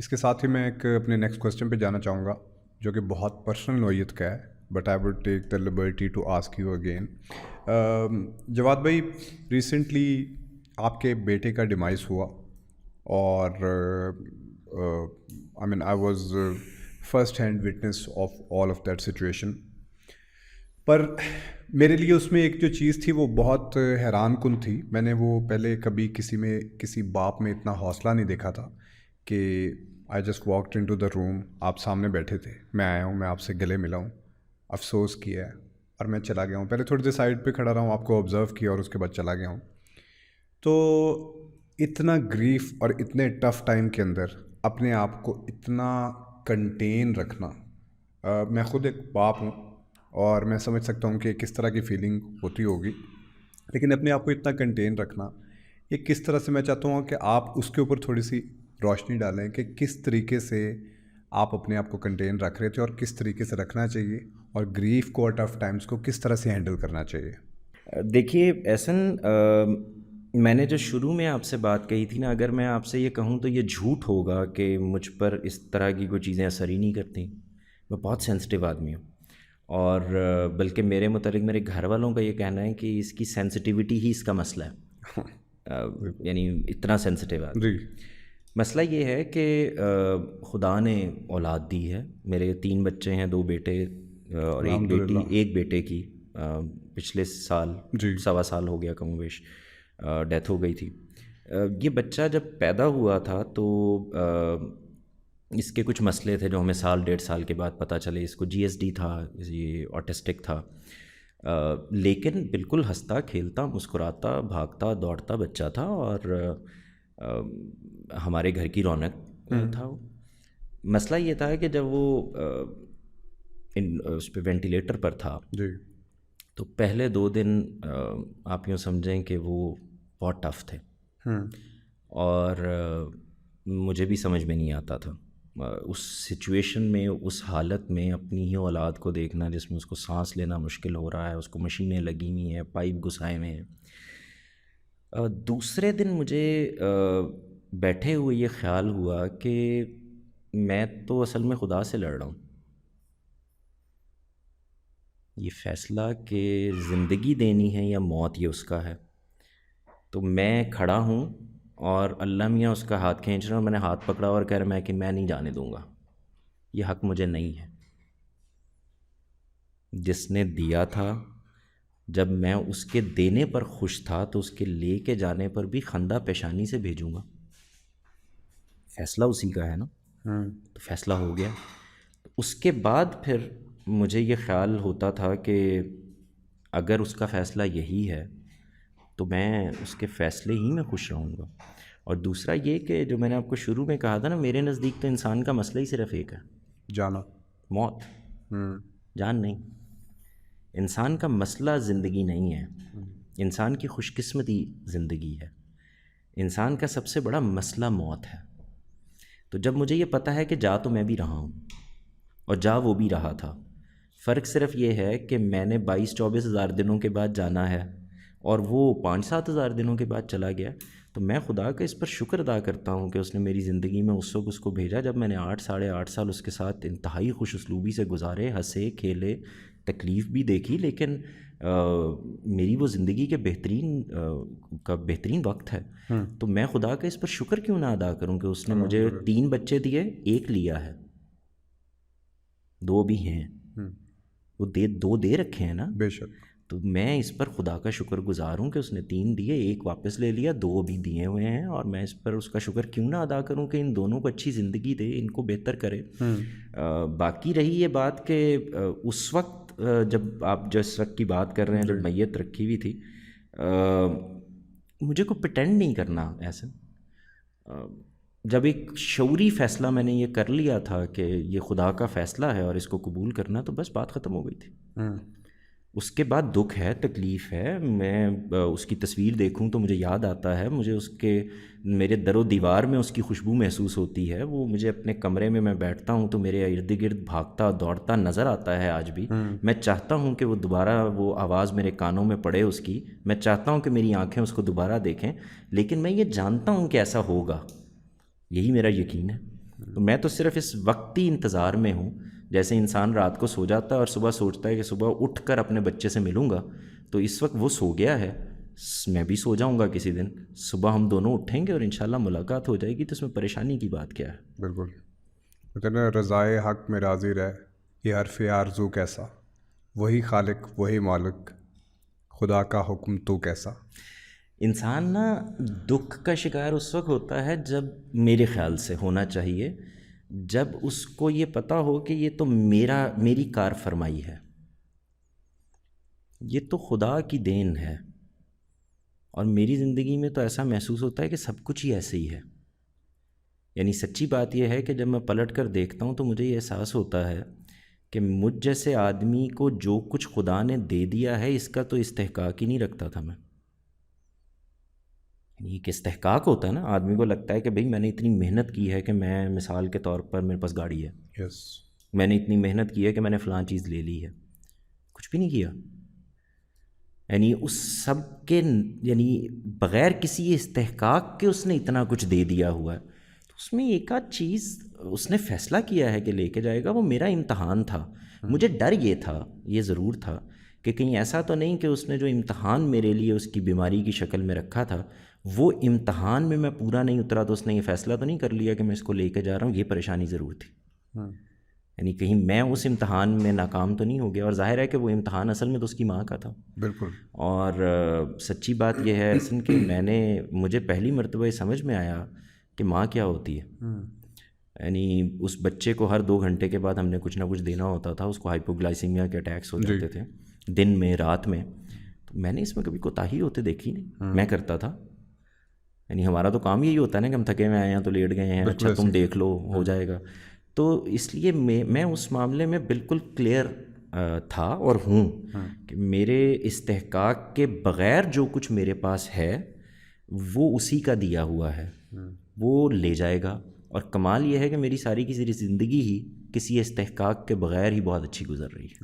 اس کے ساتھ ہی میں ایک اپنے نیکسٹ کویسچن پہ جانا چاہوں گا جو کہ بہت پرسنل نوعیت کا ہے، but I would take the liberty to ask you again. Jawad بھائی، ریسنٹلی آپ کے بیٹے کا ڈیمائز ہوا اور I mean I was first hand witness of all of that situation. پر میرے لیے اس میں ایک جو چیز تھی وہ بہت حیران کن تھی. میں نے وہ پہلے کبھی کسی باپ میں اتنا حوصلہ نہیں دیکھا تھا کہ I just walked in to the room, آپ سامنے بیٹھے تھے، میں آیا ہوں، میں آپ سے گلے ملا ہوں، افسوس کیا ہے اور میں چلا گیا ہوں. پہلے تھوڑی دیر سائڈ پہ کھڑا رہا ہوں، آپ کو آبزرو کیا اور اس کے بعد چلا گیا ہوں. تو اتنا گریف اور اتنے ٹف ٹائم کے اندر اپنے آپ کو اتنا کنٹین رکھنا، میں خود ایک باپ ہوں اور میں سمجھ سکتا ہوں کہ کس طرح کی فیلنگ ہوتی ہوگی، لیکن اپنے آپ کو اتنا کنٹین رکھنا یہ کس طرح سے، میں چاہتا ہوں کہ آپ اس کے اوپر تھوڑی سی روشنی ڈالیں کہ کس طریقے سے آپ اپنے آپ کو کنٹین رکھ رہے تھے اور کس طریقے سے رکھنا چاہیے، اور گریف کو اور ٹف ٹائمز کو کس طرح سے ہینڈل کرنا چاہیے. دیکھیے احسن، میں نے جو شروع میں آپ سے بات کہی تھی نا، اگر میں آپ سے یہ کہوں تو یہ جھوٹ ہوگا کہ مجھ پر اس طرح کی کوئی چیزیں اثر ہی نہیں کرتی. میں بہت سینسٹیو آدمی ہوں، اور بلکہ میرے متعلق میرے گھر والوں کا یہ کہنا ہے کہ اس کی سینسٹیوٹی ہی اس کا مسئلہ ہے. یعنی اتنا سینسٹیو آدمی. جی. مسئلہ یہ ہے کہ خدا نے اولاد دی ہے. میرے 3 بچے ہیں، 2 بیٹے اور ایک بیٹی. ایک بیٹے کی پچھلے سال جی. 1.25 سال ہو گیا، کم و بیش ڈیتھ ہو گئی تھی. یہ بچہ جب پیدا ہوا تھا تو اس کے کچھ مسئلے تھے جو ہمیں 1.5 سال کے بعد پتہ چلے. اس کو GSD تھا، یہ آٹسٹک تھا، لیکن بالکل ہنستا کھیلتا مسکراتا بھاگتا دوڑتا بچہ تھا، اور ہمارے گھر کی رونق تھا. مسئلہ یہ تھا کہ جب وہ اس پہ وینٹیلیٹر پر تھا، جی. تو پہلے 2 دن آپ یوں سمجھیں کہ وہ بہت ٹف تھے، اور مجھے بھی سمجھ میں نہیں آتا تھا اس سچویشن میں، اس حالت میں اپنی ہی اولاد کو دیکھنا جس میں اس کو سانس لینا مشکل ہو رہا ہے، اس کو مشینیں لگی ہوئی ہیں، پائپ گھسائے ہوئے ہیں. دوسرے دن مجھے بیٹھے ہوئے یہ خیال ہوا کہ میں تو اصل میں خدا سے لڑ رہا ہوں. یہ فیصلہ کہ زندگی دینی ہے یا موت یہ اس کا ہے. تو میں کھڑا ہوں اور اللہ میاں اس کا ہاتھ کھینچ رہا ہوں. میں نے ہاتھ پکڑا اور کہہ رہا کہ میں نہیں جانے دوں گا، یہ حق مجھے نہیں ہے. جس نے دیا تھا، جب میں اس کے دینے پر خوش تھا تو اس کے لے کے جانے پر بھی خندہ پیشانی سے بھیجوں گا. فیصلہ اسی کا ہے نا. تو فیصلہ ہو گیا. اس کے بعد پھر مجھے یہ خیال ہوتا تھا کہ اگر اس کا فیصلہ یہی ہے تو میں اس کے فیصلے ہی میں خوش رہوں گا. اور دوسرا یہ کہ جو میں نے آپ کو شروع میں کہا تھا نا، میرے نزدیک تو انسان کا مسئلہ ہی صرف ایک ہے، جانا. موت. جان نہیں. انسان کا مسئلہ زندگی نہیں ہے، انسان کی خوش قسمتی زندگی ہے. انسان کا سب سے بڑا مسئلہ موت ہے. تو جب مجھے یہ پتہ ہے کہ جا تو میں بھی رہا ہوں اور جا وہ بھی رہا تھا، فرق صرف یہ ہے کہ میں نے 22-24 ہزار دنوں کے بعد جانا ہے اور وہ 5-7 ہزار دنوں کے بعد چلا گیا. تو میں خدا کا اس پر شکر ادا کرتا ہوں کہ اس نے میری زندگی میں اس وقت اس کو بھیجا جب میں نے 8-8.5 سال اس کے ساتھ انتہائی خوش اسلوبی سے گزارے، ہنسے کھیلے، تکلیف بھی دیکھی، لیکن میری وہ زندگی کے بہترین وقت ہے. تو میں خدا کا اس پر شکر کیوں نہ ادا کروں کہ اس نے مجھے 3 بچے دیے، 1 لیا ہے، 2 بھی ہیں، وہ 2 دے رکھے ہیں نا. بے شک. تو میں اس پر خدا کا شکر گزار ہوں کہ اس نے 3 دیے، 1 واپس لے لیا، 2 بھی دیے ہوئے ہیں، اور میں اس پر اس کا شکر کیوں نہ ادا کروں کہ ان دونوں کو اچھی زندگی دے، ان کو بہتر کرے. باقی رہی یہ بات کہ اس وقت جب آپ جس وقت کی بات کر رہے ہیں، جب میت رکھی ہوئی تھی، مجھے کو پریٹینڈ نہیں کرنا ایسا. جب ایک شعوری فیصلہ میں نے یہ کر لیا تھا کہ یہ خدا کا فیصلہ ہے اور اس کو قبول کرنا، تو بس بات ختم ہو گئی تھی. اس کے بعد دکھ ہے، تکلیف ہے. میں اس کی تصویر دیکھوں تو مجھے یاد آتا ہے، مجھے اس کے میرے در و دیوار میں اس کی خوشبو محسوس ہوتی ہے. وہ مجھے اپنے کمرے میں بیٹھتا ہوں تو میرے ارد گرد بھاگتا دوڑتا نظر آتا ہے آج بھی. میں چاہتا ہوں کہ وہ دوبارہ وہ آواز میرے کانوں میں پڑے اس کی. میں چاہتا ہوں کہ میری آنکھیں اس کو دوبارہ دیکھیں، لیکن میں یہ جانتا ہوں کہ ایسا ہوگا. یہی میرا یقین ہے. تو میں تو صرف اس وقتی انتظار میں ہوں. جیسے انسان رات کو سو جاتا ہے اور صبح سوچتا ہے کہ صبح اٹھ کر اپنے بچے سے ملوں گا, تو اس وقت وہ سو گیا ہے, میں بھی سو جاؤں گا کسی دن, صبح ہم دونوں اٹھیں گے اور انشاءاللہ ملاقات ہو جائے گی, تو اس میں پریشانی کی بات کیا ہے؟ بالکل. اتنا رضائے حق میں راضی رہ, یہ حرف آرزو کیسا, وہی خالق وہی مالک, خدا کا حکم تو کیسا. انسان نا دکھ کا شکار اس وقت ہوتا ہے جب, میرے خیال سے ہونا چاہیے, جب اس کو یہ پتہ ہو کہ یہ تو میری کار فرمائی ہے, یہ تو خدا کی دین ہے, اور میری زندگی میں تو ایسا محسوس ہوتا ہے کہ سب کچھ ہی ایسے ہی ہے. یعنی سچی بات یہ ہے کہ جب میں پلٹ کر دیکھتا ہوں تو مجھے یہ احساس ہوتا ہے کہ مجھ جیسے آدمی کو جو کچھ خدا نے دے دیا ہے اس کا تو استحقاق ہی نہیں رکھتا تھا میں. یہ ایک استحقاق ہوتا ہے نا, آدمی کو لگتا ہے کہ بھئی میں نے اتنی محنت کی ہے کہ میں, مثال کے طور پر میرے پاس گاڑی ہے, یس, میں نے اتنی محنت کی ہے کہ میں نے فلاں چیز لے لی ہے, کچھ بھی نہیں کیا. یعنی اس سب کے, یعنی بغیر کسی استحقاق کے اس نے اتنا کچھ دے دیا ہوا ہے. تو اس میں ایک آدھ چیز اس نے فیصلہ کیا ہے کہ لے کے جائے گا, وہ میرا امتحان تھا. مجھے ڈر یہ تھا, یہ ضرور تھا کہ کہیں ایسا تو نہیں کہ اس نے جو امتحان میرے لیے اس کی بیماری کی شکل میں رکھا تھا, وہ امتحان میں پورا نہیں اترا تو اس نے یہ فیصلہ تو نہیں کر لیا کہ میں اس کو لے کے جا رہا ہوں. یہ پریشانی ضرور تھی. یعنی کہیں میں اس امتحان میں ناکام تو نہیں ہو گیا, اور ظاہر ہے کہ وہ امتحان اصل میں تو اس کی ماں کا تھا. بالکل. اور سچی بات یہ ہے حسن کہ مجھے پہلی مرتبہ یہ سمجھ میں آیا کہ ماں کیا ہوتی ہے. یعنی اس بچے کو ہر 2 گھنٹے کے بعد ہم نے کچھ نہ کچھ دینا ہوتا تھا, اس کو ہائپوگلائسیمیا کے اٹیکس ہو جاتے تھے دن میں رات میں. تو میں نے اس میں کبھی کوتاہی ہوتے دیکھی نہیں, میں کرتا تھا. یعنی ہمارا تو کام یہی ہوتا ہے نا کہ ہم تھکے ہوئے آئے ہیں تو لیٹ گئے ہیں, اچھا تم دیکھ لو ہو جائے گا. تو اس لیے میں اس معاملے میں بالکل کلیئر تھا اور ہوں کہ میرے استحقاق کے بغیر جو کچھ میرے پاس ہے وہ اسی کا دیا ہوا ہے, وہ لے جائے گا. اور کمال یہ ہے کہ میری ساری کی ساری زندگی ہی کسی استحقاق کے بغیر ہی بہت اچھی گزر رہی ہے.